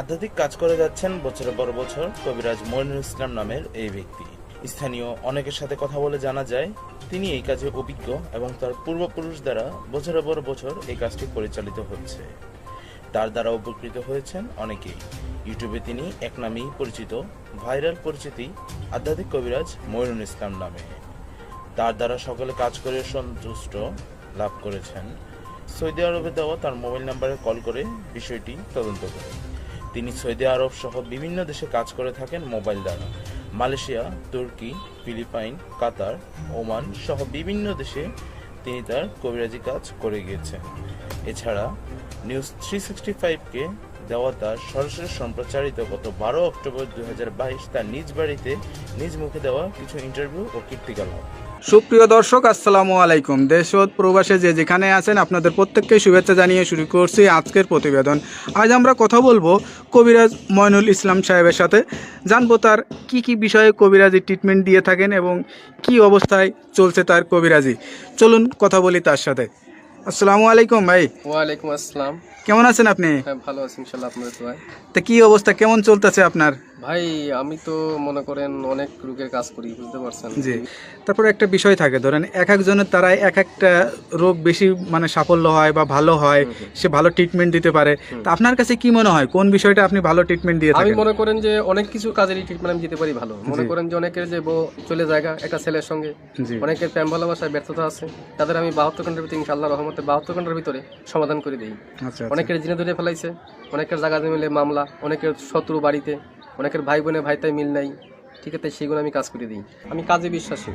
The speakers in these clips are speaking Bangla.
আধ্যাত্মিক কাজ করে যাচ্ছেন বছরের পর বছর কবিরাজ মইনুল ইসলাম নামের এই ব্যক্তি। স্থানীয় অনেকের সাথে কথা বলে জানা যায় তিনি এই কাজে অভিজ্ঞ এবং তার পূর্বপুরুষ দ্বারা বছরের পর বছর এই কাজটি পরিচালিত হচ্ছে। তার দ্বারা উপকৃত হয়েছেন অনেকেই। ইউটিউবে তিনি এক নামেই পরিচিত, ভাইরাল পরিচিতি আধ্যাত্মিক কবিরাজ মইনুল ইসলাম নামে। তার দ্বারা সকলে কাজ করে সন্তুষ্ট লাভ করেছেন। সৌদি আরবে দেওয়া তার মোবাইল নাম্বারে কল করে বিষয়টি তদন্ত করে। তিনি সৌদি আরব সহ বিভিন্ন দেশে কাজ করে থাকেন মোবাইল দ্বারা। মালয়েশিয়া, তুর্কি, ফিলিপাইন, কাতার, ওমান সহ বিভিন্ন দেশে তিনি তার কবিরাজি কাজ করে গিয়েছেন। এছাড়া নিউজ 365কে দেওয়া তার সরাসরি সম্প্রচারিত গত 12 অক্টোবর 2022 তার নিজ বাড়িতে নিজ মুখে দেওয়া কিছু ইন্টারভিউ ও কীর্তিকলাপ। সুপ্রিয় দর্শক, আসসালামু আলাইকুম। দেশ ও প্রবাসে যে যেখানে আছেন আপনাদের প্রত্যেককে শুভেচ্ছা জানিয়ে শুরু করছি আজকের প্রতিবেদন। আজ আমরা কথা বলবো কবিরাজ মইনুল ইসলাম সাহেবের সাথে। জানবো তার কি বিষয়ে কবিরাজি ট্রিটমেন্ট দিয়ে থাকেন এবং কি অবস্থায় চলছে তার কবিরাজি। চলুন কথা বলি তার সাথে। আসসালামু আলাইকুম ভাই। ওয়ালাইকুম আসসালাম। কেমন আছেন আপনি? হ্যাঁ, ভালো আছি ইনশাআল্লাহ, আপনাদের দোয়ায়। তা কি অবস্থা, কেমন চলতেছে আপনার? ভাই আমি তো মনে করেন অনেক রোগের কাজ করি, বুঝতে পারছেন। জি, তারপরে একটা বিষয় থাকে, ধরেন এক একজনের দ্বারাই এক একটা রোগ বেশি সাফল্য হয় বা ভালো হয়, সে ভালো ট্রিটমেন্ট দিতে পারে। তা আপনার কাছে কি মনে হয় কোন বিষয়টা আপনি ভালো ট্রিটমেন্ট দিয়ে থাকেন? আমি মনে করেন যে অনেক কিছু কাজেরই ট্রিটমেন্ট আমি দিতে পারি ভালো। মনে করেন যে অনেকের যে বউ চলে জায়গা একটা ছেলের সঙ্গে, অনেকের প্রেম ভালোবাসায় ব্যর্থতা আছে, তাদের আমি 72 ঘন্টার ভিতরে ইনশাআল্লাহ রহমতে 72 ঘন্টার ভিতরে সমাধান করে দিই। অনেকের জিনে ধরে ফেলাইছে, অনেকের জায়গা মিলে মামলা, অনেকের শত্রু বাড়িতে, অনেকের ভাই বোনে ভাইতাই মিল নাই, ঠিক আছে, সেগুলো আমি কাজ করে দিই। আমি কাজে বিশ্বাসী,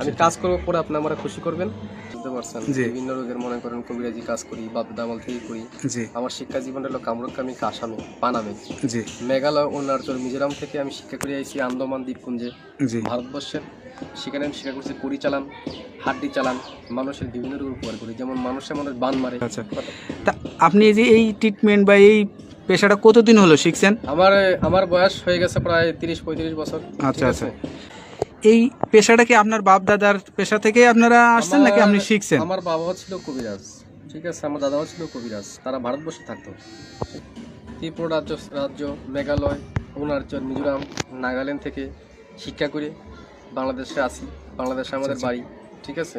আমি কাজ করবো পরে আপনি আমার খুশি করবেন, বুঝতে পারছেন। বিভিন্ন রোগের মনে করেন কবিরাজি কাজ করি, বাপ দামাল থেকে করি। আমার শিক্ষা জীবন হলো কামরূপ, আমি আসামে পানামে, মেঘালয়, অরুণাচল, মিজোরাম থেকে আমি শিক্ষা করে আইছি আন্দামান দ্বীপপুঞ্জে, ভারতবর্ষের। সেখানে আমি শিক্ষা করছি কড়ি চালান, হাড্ডি চালান, মানুষের বিভিন্ন রোগ উপকার করি, যেমন মানুষের বান মারে। তা আপনি যে এই ট্রিটমেন্ট বা এই পেশাটা কতদিন হলো শিখছেন? আমার বয়স হয়ে গেছে প্রায় 30-35 বছর। আচ্ছা আচ্ছা। এই পেশাটা কি আপনার বাপ দাদার পেশা থেকে আপনারা আসছেন নাকি আপনি শিখছেন? আমার বাবাও ছিল কবিরাজ, ঠিক আছে, আমার দাদাও ছিল কবিরাজ। তারা ভারতবর্ষে থাকতো, ত্রিপুরা রাজ্য, মেঘালয়, অরুণাচল, মিজোরাম, নাগাল্যান্ড থেকে শিক্ষা করে বাংলাদেশে আসি। বাংলাদেশে আমাদের বাড়ি, ঠিক আছে।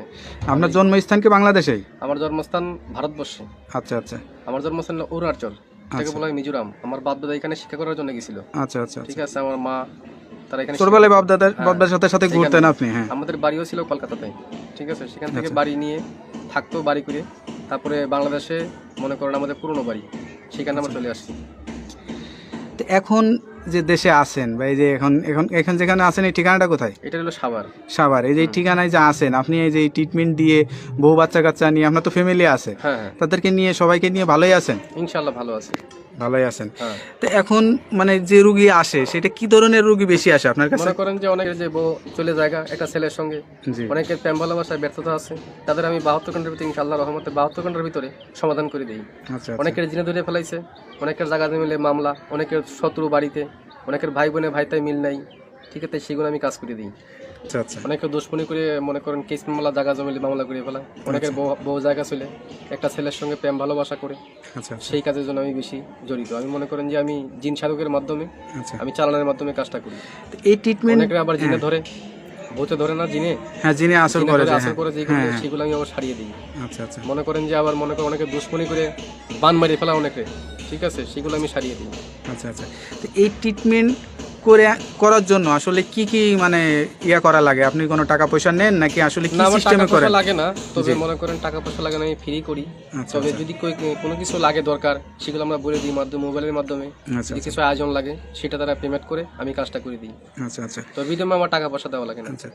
আপনার জন্মস্থান কি বাংলাদেশেই? আমার জন্মস্থান ভারতবর্ষে। আচ্ছা আচ্ছা। আমার জন্মস্থান অরুণাচল, এটাকে বলা হয় মিজোরাম। আমার বাপ দাদা এখানে শিক্ষা করার জন্য গেছিল। আচ্ছা আচ্ছা, ঠিক আছে। আমার মা তারা এখানে ছোটবেলায় বাপ দাদার সাথে ঘুরতেন আপনি? হ্যাঁ, আমাদের বাড়িও ছিল কলকাতাতে, ঠিক আছে। সেখান থেকে বাড়ি নিয়ে থাকতো, বাড়ি করে তারপরে বাংলাদেশে মনে করেন আমাদের পুরনো বাড়ি, সেখানে আমরা চলে আসছি। তো এখন যে দেশে আছেন বা এই যে এখন যেখানে আছেন, এই ঠিকানাটা কোথায়? এটা হলো সাভার। সাভার। এই যে ঠিকানায় যে আছেন আপনি, এই যে ট্রিটমেন্ট দিয়ে বউ বাচ্চা কাচ্চা নিয়ে, আপনার তো ফ্যামিলি আছে, হ্যাঁ, তাদেরকে নিয়ে সবাইকে নিয়ে ভালোই আছেন? ইনশাআল্লাহ ভালো আছে। ভালোই আছেন। তো এখন যে রুগী আসে, সেটা কি ধরনের রুগী বেশি আসে আপনার কাছে? মনে করেন যে অনেকের যে বউ চলে জায়গা একটা ছেলের সঙ্গে, অনেকের প্রেম ভালোবাসায় ব্যর্থতা আছে, তাদের আমি 72 ঘন্টার ভিতরে ইনশাআল্লাহ রহমতে 72 ঘন্টার ভিতরে সমাধান করে দিই। অনেকের জিনে ধরে ফেলাইছে, অনেকের জায়গা মিলে মামলা, অনেকের শত্রু বাড়িতে, অনেকের ভাই বোনে ভাইতাই মিল নাই, ঠিক আছে, সেগুলো আমি কাজ করে দিই। অনেকে দুশ্মনী করে মনে করেন কেস মামলা, জায়গা জমিলে মামলা করে ফেলা, অনেকের বউ জায়গা চলে একটা ছেলের সঙ্গে প্রেম ভালোবাসা করে, সেই কাজের জন্য আমি বেশি জড়িত। আমি মনে করেন যে আমি জিন সাধকের মাধ্যমে, আমি চালানোর মাধ্যমে কাজটা করি। এই ট্রিটমেন্ট অনেকে আবার জিনে ধরে, ভূতে ধরে না, জিনে, হ্যাঁ, জিনে আসর করে সেগুলো আমি আবার সারিয়ে দিই। আচ্ছা আচ্ছা। মনে করেন যে আবার মনে করেন অনেকে দুশ্মনী করে বান মারিয়ে ফেলা অনেকে, ঠিক আছে, সেগুলো আমি সারিয়ে দিই। আচ্ছা আচ্ছা। তো এই ট্রিটমেন্ট করার জন্য আসলে কি ইয়া করা লাগে? আপনি কোনো টাকা পয়সা নেন নাকি আসলে কি সিস্টেমে করেন? লাগে না, তবে মনে করেন টাকা পয়সা লাগে না, আমি ফ্রি করি। তবে যদি কোনো কিছু লাগে দরকার, সেগুলো আমরা বলে দিই মোবাইলের মাধ্যমে। যদি কিছু আয়োজন লাগে, সেটা তারা পেমেন্ট করে আমি কাজটা করে দিই। আচ্ছা আচ্ছা। তো বিধমে আমার টাকা পয়সা দেওয়া লাগে না। আচ্ছা।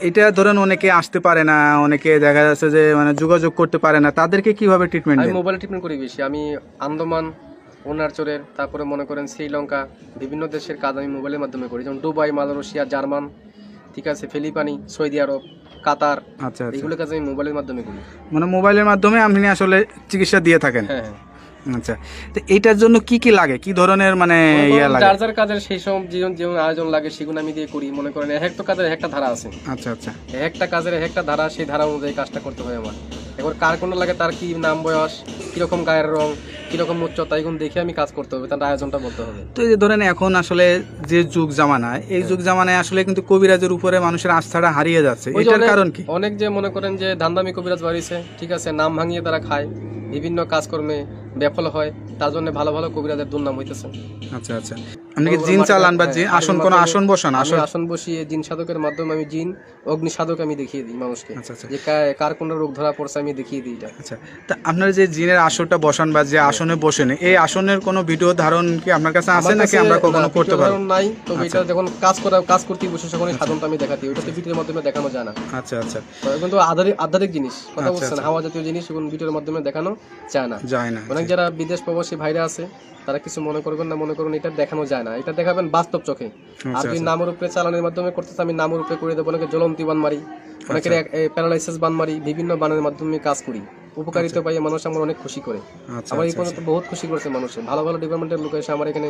এটা ধরেন অনেকে আসতে পারে না, অনেকে দেখা যাচ্ছে যে যোগাযোগ করতে পারে না, তাদেরকে কিভাবে ট্রিটমেন্ট? আমি মোবাইলে ট্রিটমেন্ট করি বেশি। আমি আন্দামান, অরুণাচলের, তারপরে মনে করেন শ্রীলঙ্কা, বিভিন্ন দেশের কাজ আমি মোবাইলের মাধ্যমে করি, যেমন দুবাই, মালয়েশিয়া, জার্মান, ঠিক আছে, ফিলিপাইন, সৌদি আরব, কাতার। আচ্ছা, এগুলো কাজ আমি মোবাইলের মাধ্যমে করি। মোবাইলের মাধ্যমে আপনি আসলে চিকিৎসা দিয়ে থাকেন? হ্যাঁ হ্যাঁ। আচ্ছা। তো এইটার জন্য কি লাগে, কি ধরনের ইয়া লাগে? যার কাজের সেই সব যেমন আয়োজন লাগে, সেগুলো আমি দিয়ে করি। মনে করেন একটা কাজের একটা ধারা আছে। আচ্ছা আচ্ছা। একটা কাজের একটা ধারা, সেই ধারা অনুযায়ী কাজটা করতে হয় আমার। এবার কার কোন লাগে, তার কি নাম, বয়স, কিরকম গায়ের রং, কিরকম উচ্চতা এগুলো দেখে আমি কাজ করতে হবে, তার আয়োজনটা বলতে হবে। তো এই যে ধরেন এখন আসলে যে যুগ জামানায়, এই যুগ জামানায় আসলে কিন্তু কবিরাজের উপরে মানুষের আস্থাটা হারিয়ে যাচ্ছে, ওই যে এটার কারণ কি? অনেক যে মনে করেন যে ধান্দামি কবিরাজ বাড়িছে, ঠিক আছে, নাম ভাঙিয়ে তারা খায়, বিভিন্ন কাজকর্মে ব্যাফল হয়, তার জন্য ভালো ভালো কবিরাজের দুর্নাম হইতেছে। আচ্ছা আচ্ছা, আপনি কি জিন চালান বা জিন আসন কোন আসন বসান? আমি আসন বসিয়ে জিন সাধকের মাধ্যমে আমি জিন অগ্নি সাধক আমি দেখিয়ে দিই মানুষকে, আচ্ছা আচ্ছা যে কার কোন রোগ ধরা পড়ছে আমি দেখিয়ে দিই এটা। আচ্ছা, তা আপনার যে জিনের আসনটা বসান বা যে আসনে বসেন, এই আসনের কোনো ভিডিও ধারণ কি আপনার কাছে আছে নাকি আমরা কখনো করতে পারবো? নাই, তবে এটা যখন কাজ করতে বসে তখন এই সাধনটা আমি দেখাতে, ওটা তো ভিডিওর মাধ্যমে দেখানো যায় না। আচ্ছা আচ্ছা, কিন্তু আধ্যাত্মিক জিনিস কথা বলছেন, হাওয়া জাতীয় জিনিস এখন ভিডিওর মাধ্যমে দেখানো যায় না। অনেক যারা বিদেশ প্রবাসী ভাইরা আছে তারা কিছু মনে করবেন না, মনে করুন এটা দেখানো যায় না, এটা দেখাবেন বাস্তব চোখে। আর যদি নামের উপরে চালানোর মাধ্যমে করতেছে, আমি নামের উপরে করে দেবো, অনেকে জ্বলন্তি বান মারি, অনেকের প্যারালাইসিস বান মারি, বিভিন্ন বানের মাধ্যমে কাজ করি, উপকারিতা পাই, মানুষ আমার অনেক খুশি করে। আমার এই পর্যন্ত বহুত খুশি করেছে মানুষের, ভালো ভালো ডিপার্টমেন্টের লোক এসে আমার এখানে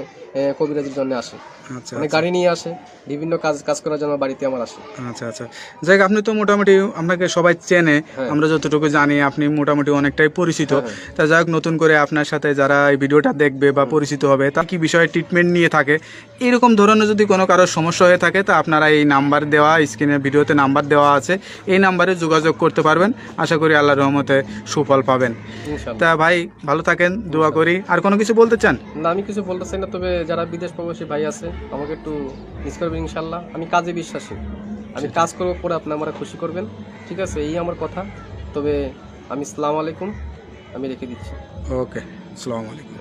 কবিরাজের জন্য আসে, মানে গাড়ি নিয়ে আসে, বিভিন্ন কাজ করার জন্য বাড়িতে আমার আসে। আচ্ছা আচ্ছা, যাই হোক, আপনি তো মোটামুটি আপনাকে সবাই চেনে, আমরা যতটুকু জানি আপনি মোটামুটি অনেকটাই পরিচিত। তা যাই হোক, নতুন করে আপনার সাথে যারা এই ভিডিওটা দেখবে বা পরিচিত হবে, তা কি বিষয়ে ট্রিটমেন্ট নিয়ে থাকে, এরকম ধরনের যদি কোনো কারোর সমস্যা হয়ে থাকে, তা আপনারা এই নাম্বার দেওয়া, স্ক্রিনে ভিডিওতে নাম্বার দেওয়া আছে, এই নাম্বারে যোগাযোগ করতে পারবেন। আশা করি আল্লাহর রহমতে সুফল পাবেন। তা ভাই ভালো থাকেন, দোয়া করি। আর কোনো কিছু বলতে চান? না, আমি কিছু বলতে চাই না, তবে যারা বিদেশ প্রবাসী ভাই আছে আমাকে একটু মিস করবেন ইনশাল্লাহ। আমি কাজে বিশ্বাসী, আমি কাজ করবো, পরে আপনি আমার খুশি করবেন, ঠিক আছে, এই আমার কথা। তবে আমি আসসালামু আলাইকুম আমি রেখে দিচ্ছি। ওকে, আসসালামু আলাইকুম।